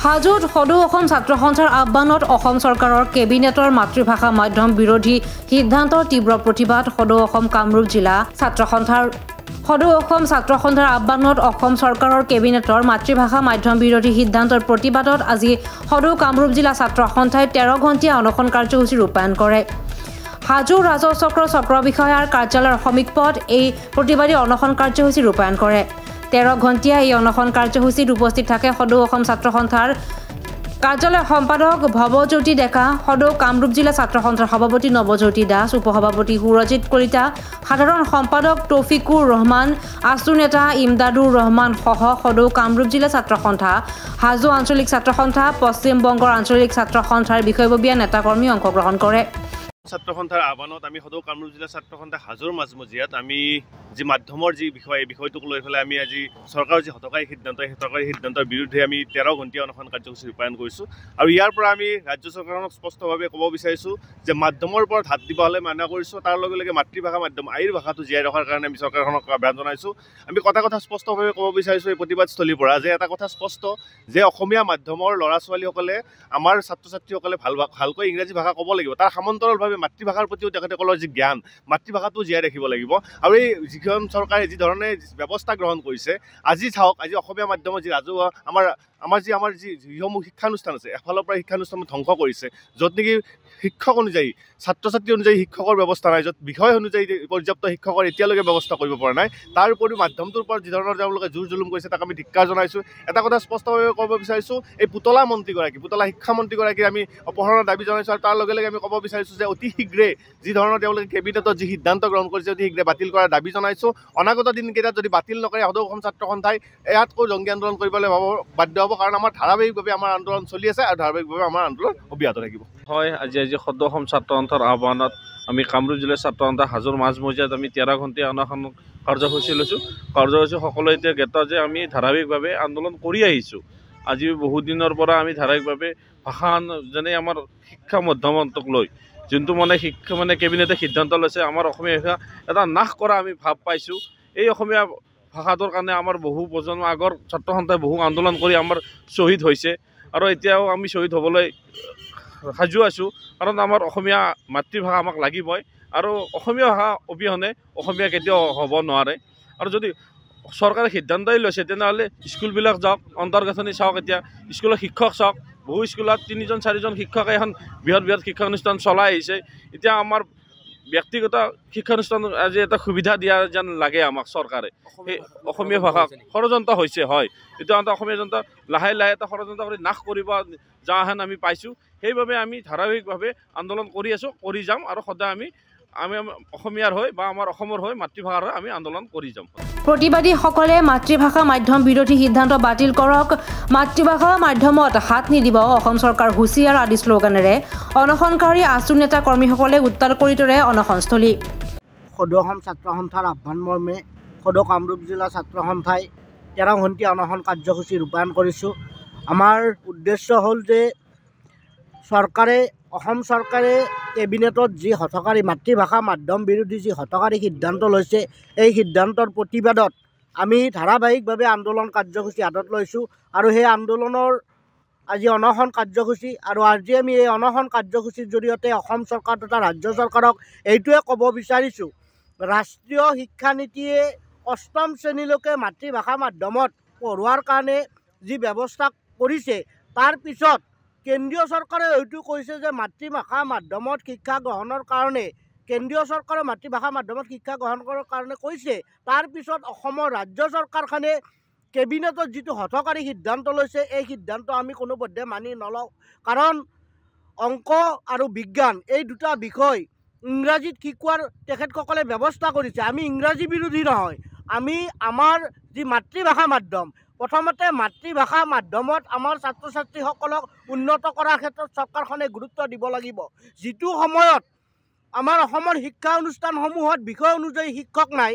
হাজোত সদৌ অসম ছাত্ৰ সন্থাৰ আহ্বানত অসম চৰকাৰৰ কেবিনেটৰ মাতৃভাষা মাধ্যম বিৰোধী সিদ্ধান্তৰ তীব্ৰ প্ৰতিবাদ সদৌ অসম কামৰূপ জিলা ছাত্ৰ সন্থাৰ সদৌ অসম ছাত্ৰ সন্থাৰ আহ্বানত অসম চৰকাৰৰ কেবিনেটৰ মাতৃভাষা মাধ্যম বিৰোধী সিদ্ধান্তৰ প্ৰতিবাদত আজি সদৌ কামৰূপ জিলা ছাত্ৰ সন্থাই 13 ঘণ্টীয়া অনশন কাৰ্যসূচী ৰূপায়ণ কৰে। হাজো ৰাজহ চক্ৰৰ চক্ৰ বিষয়াৰ কাৰ্যালয়ৰ সমীপত এই প্ৰতিবাদী অনশন কাৰ্যসূচী ৰূপায়ণ কৰে। 13 ঘণ্টীয়া এই অনশন কাৰ্যসূচীত উপস্থিত থাকে সদৌ অসম ছাত্ৰ সন্থাৰ কাৰ্যালয় সম্পাদক ভৱজ্যোতি ডেকা, সদৌ কামৰূপ জিলা ছাত্ৰ সন্থাৰ সভাপতি নৱজ্যোতি দাস, উপসভাপতি সুৰজিৎ কলিতা, সাধাৰণ সম্পাদক তৌফিকুৰ ৰহমান, আছু নেতা ইমদাদুৰ ৰহমান সহ সদৌ কামৰূপ জিলা ছাত্ৰ সন্থা, হাজো আঞ্চলিক ছাত্ৰ সন্থা, পশ্চিম বংগৰ আঞ্চলিক ছাত্ৰ সন্থাৰ বিষয়ববীয়া নেতাকৰ্মী অংশগ্ৰহণ কৰে। ছাত্ৰ সন্থাৰ আহ্বানত আমি সদৌ কামৰূপ জিলা ছাত্ৰ সন্থা হাজোৰ মাজমজিয়াত আমি যি মাধ্যমৰ যি বিষয় এই বিষয়টোক লৈ পেলাই আমি আজি চৰকাৰৰ যি হঠকাৰী সিদ্ধান্ত এই হঠকাৰী সিদ্ধান্তৰ বিৰুদ্ধে আমি 13 ঘণ্টীয়া অনশন কাৰ্যসূচী ৰূপায়ণ কৰিছোঁ। আৰু ইয়াৰ পৰা আমি ৰাজ্য চৰকাৰক স্পষ্টভাৱে ক'ব বিচাৰিছোঁ যে মাধ্যমৰ ওপৰত হাত দিব হ'লে মানা কৰিছোঁ, তাৰ লগে লগে মাতৃভাষা মাধ্যম আইৰ ভাষাটো জীয়াই ৰখাৰ কাৰণে আমি চৰকাৰখনক আহ্বান জনাইছোঁ। আমি কথা স্পষ্টভাৱে ক'ব বিচাৰিছোঁ এই প্ৰতিবাদস্থলীৰ পৰা যে এটা কথা স্পষ্ট যে অসমীয়া মাধ্যমৰ ল'ৰা ছোৱালীসকলে আমাৰ ছাত্ৰ ছাত্ৰীসকলে ভালকৈ ইংৰাজী ভাষা ক'ব লাগিব, তাৰ সমান্তৰালভাৱে মাতৃভাষাৰ প্ৰতিও তেখেতসকলৰ যি জ্ঞান মাতৃভাষাটো জীয়াই ৰাখিব লাগিব। আৰু এই যিখন চৰকাৰে যি ধৰণে ব্যৱস্থা গ্ৰহণ কৰিছে, আজি চাওক আজি অসমীয়া মাধ্যমৰ যি ৰাজহুৱা আমাৰ যিসমূহ শিক্ষানুষ্ঠান আছে এফালৰ পৰা শিক্ষানুষ্ঠান ধ্বংস কৰিছে, য'ত নেকি শিক্ষক অনুযায়ী ছাত্ৰ ছাত্ৰী অনুযায়ী শিক্ষকৰ ব্যৱস্থা নাই, য'ত বিষয় অনুযায়ী পৰ্যাপ্ত শিক্ষকৰ এতিয়ালৈকে ব্যৱস্থা কৰিব পৰা নাই, তাৰ উপৰিও মাধ্যমটোৰ ওপৰত যি ধৰণৰ তেওঁলোকে জোৰ জুলুম কৰিছে তাক আমি ধিক্কাৰ জনাইছোঁ। এটা কথা স্পষ্টভাৱে ক'ব বিচাৰিছোঁ, এই পুতলা শিক্ষামন্ত্ৰীগৰাকীৰ আমি অপহৰণৰ দাবী জনাইছোঁ। আৰু তাৰ লগে লগে আমি ক'ব বিচাৰিছোঁ যে অতি শীঘ্ৰে যি ধৰণৰ তেওঁলোকে কেবিনেটত যি সিদ্ধান্ত গ্ৰহণ কৰিছে অতি শীঘ্ৰে বাতিল কৰাৰ দাবী জনাইছোঁ। অনাগত দিনকেইটাত যদি বাতিল নকৰে সদৌ অসম ছাত্ৰ সন্থাই ইয়াতকৈ জংগী আন্দোলন কৰিবলৈ বাধ্য হ'ব, কাৰণ আমাৰ ধাৰাবাহিকভাৱে আমাৰ আন্দোলন চলি আছে আৰু ধাৰাবাহিকভাৱে আমাৰ আন্দোলন অব্যাহত থাকিব। হয়, আজি সদৌ অসম ছাত্ৰ সন্থাৰ আহ্বানত আমি কামৰূপ জিলাৰ ছাত্ৰ সন্থা হাজোৰ মাজমজিয়াত আমি 13 ঘণ্টীয়া অনশন কাৰ্যসূচী লৈছোঁ। কাৰ্যসূচী সকলোৱে এতিয়া জ্ঞাত যে আমি ধাৰাবাহিকভাৱে আন্দোলন কৰি আহিছোঁ। আজি বহুত দিনৰ পৰা আমি ধাৰাবাহিকভাৱে ভাষা যেনে আমাৰ শিক্ষা মাধ্যমটোক লৈ যোনটো কেবিনেটে সিদ্ধান্ত লৈছে আমাৰ অসমীয়া ভাষা এটা নাশ কৰা আমি ভাৱ পাইছোঁ। এই অসমীয়া ভাষাটোৰ কাৰণে আমাৰ বহু প্ৰজন্ম আগৰ ছাত্ৰ সন্থাই বহু আন্দোলন কৰি আমাৰ শ্বহীদ হৈছে আৰু এতিয়াও আমি শ্বহীদ হ'বলৈ সাজু আছোঁ, কাৰণ আমাৰ অসমীয়া মাতৃভাষা আমাক লাগিবই আৰু অসমীয়া ভাষা অবিহনে অসমীয়া কেতিয়াও হ'ব নোৱাৰে। আৰু যদি চৰকাৰে সিদ্ধান্তই লৈছে তেনেহ'লে স্কুলবিলাক যাওক, অন্তৰ্গাঁথনি চাওক, এতিয়া স্কুলৰ শিক্ষক চাওক, বহু স্কুলত 3-4জন শিক্ষকে এখন বৃহৎ শিক্ষানুষ্ঠান চলাই আহিছে। এতিয়া আমাৰ ব্যক্তিগত শিক্ষানুষ্ঠান আজি এটা সুবিধা দিয়া যেন লাগে আমাক চৰকাৰে। সেই অসমীয়া ভাষা ষড়যন্ত্ৰ হৈছে, হয়, এইটো অসমীয়া জনতা লাহে লাহে এটা ষড়যন্ত্ৰ কৰি নাশ কৰিব যাহেন আমি পাইছোঁ। সেইবাবে আমি ধাৰাবাহিকভাৱে আন্দোলন কৰি আছোঁ, কৰি যাম আৰু সদায় আমি অসমীয়াৰ হৈ বা আমাৰ অসমৰ হৈ মাতৃভাষাৰ হৈ আমি আন্দোলন কৰি যাম। প্ৰতিবাদীসকলে মাতৃভাষা মাধ্যম বিৰোধী সিদ্ধান্ত বাতিল কৰক, মাতৃভাষা মাধ্যমত হাত নিদিব, অসম চৰকাৰ হুঁচিয়াৰ আদি শ্লোগানেৰে অনশনকাৰী আছু নেতা কৰ্মীসকলে উত্তাল কৰি তোলে অনশনস্থলী। সদৌ অসম ছাত্ৰ সন্থাৰ আহ্বান মৰ্মে সদৌ কামৰূপ জিলা ছাত্ৰ সন্থাই 13 ঘণ্টীয়া অনশন কাৰ্যসূচী ৰূপায়ণ কৰিছোঁ। আমাৰ উদ্দেশ্য হ'ল যে অসম চৰকাৰে কেবিনেটত যি হঠকাৰী মাতৃভাষা মাধ্যম বিৰোধী যি হঠকাৰী সিদ্ধান্ত লৈছে, এই সিদ্ধান্তৰ প্ৰতিবাদত আমি ধাৰাবাহিকভাৱে আন্দোলন কাৰ্যসূচী হাতত লৈছোঁ। আৰু সেই আন্দোলনৰ আজি অনশন কাৰ্যসূচী, আৰু আজি আমি এই অনশন কাৰ্যসূচীৰ জৰিয়তে অসম চৰকাৰ তথা ৰাজ্য চৰকাৰক এইটোৱে ক'ব বিচাৰিছোঁ, ৰাষ্ট্ৰীয় শিক্ষানীতিয়ে 8ম শ্ৰেণীলৈকে মাতৃভাষা মাধ্যমত পঢ়োৱাৰ কাৰণে যি ব্যৱস্থা কৰিছে, তাৰ পিছত কেন্দ্ৰীয় চৰকাৰে এইটো কৈছে যে মাতৃভাষা মাধ্যমত শিক্ষা গ্ৰহণৰ কাৰণে কেন্দ্ৰীয় চৰকাৰে মাতৃভাষা মাধ্যমত শিক্ষা গ্ৰহণ কৰাৰ কাৰণে কৈছে। তাৰপিছত অসমৰ ৰাজ্য চৰকাৰখনে কেবিনেটত যিটো হঠকাৰী সিদ্ধান্ত লৈছে, এই সিদ্ধান্ত আমি কোনোপধ্যে মানি নলওঁ, কাৰণ অংক আৰু বিজ্ঞান এই দুটা বিষয় ইংৰাজীত শিকোৱাৰ তেখেতসকলে ব্যৱস্থা কৰিছে। আমি ইংৰাজী বিৰোধী নহয়, আমি আমাৰ যি মাতৃভাষা মাধ্যম, প্ৰথমতে মাতৃভাষা মাধ্যমত আমাৰ ছাত্ৰ ছাত্ৰীসকলক উন্নত কৰাৰ ক্ষেত্ৰত চৰকাৰখনে গুৰুত্ব দিব লাগিব। যিটো সময়ত আমাৰ অসমৰ শিক্ষা অনুষ্ঠানসমূহত বিষয় অনুযায়ী শিক্ষক নাই,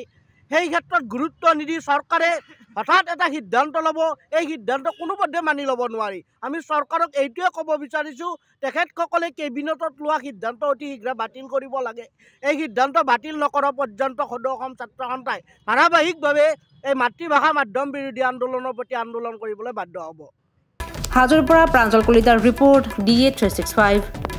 সেই ক্ষেত্ৰত গুৰুত্ব নিদি চৰকাৰে হঠাৎ এটা সিদ্ধান্ত ল'ব, এই সিদ্ধান্ত কোনোপধ্যে মানি ল'ব নোৱাৰি। আমি চৰকাৰক এইটোৱে ক'ব বিচাৰিছোঁ, তেখেতসকলে কেবিনেটত লোৱা সিদ্ধান্ত অতি শীঘ্ৰে বাতিল কৰিব লাগে। এই সিদ্ধান্ত বাতিল নকৰা পৰ্যন্ত সদৌ অসম ছাত্ৰ সন্থাই ধাৰাবাহিকভাৱে এই মাতৃভাষা মাধ্যম বিৰোধী আন্দোলনৰ প্ৰতি আন্দোলন কৰিবলৈ বাধ্য হ'ব। হাজোৰ পৰা প্ৰাঞ্জল কলিতাৰ ৰিপৰ্ট DA 365।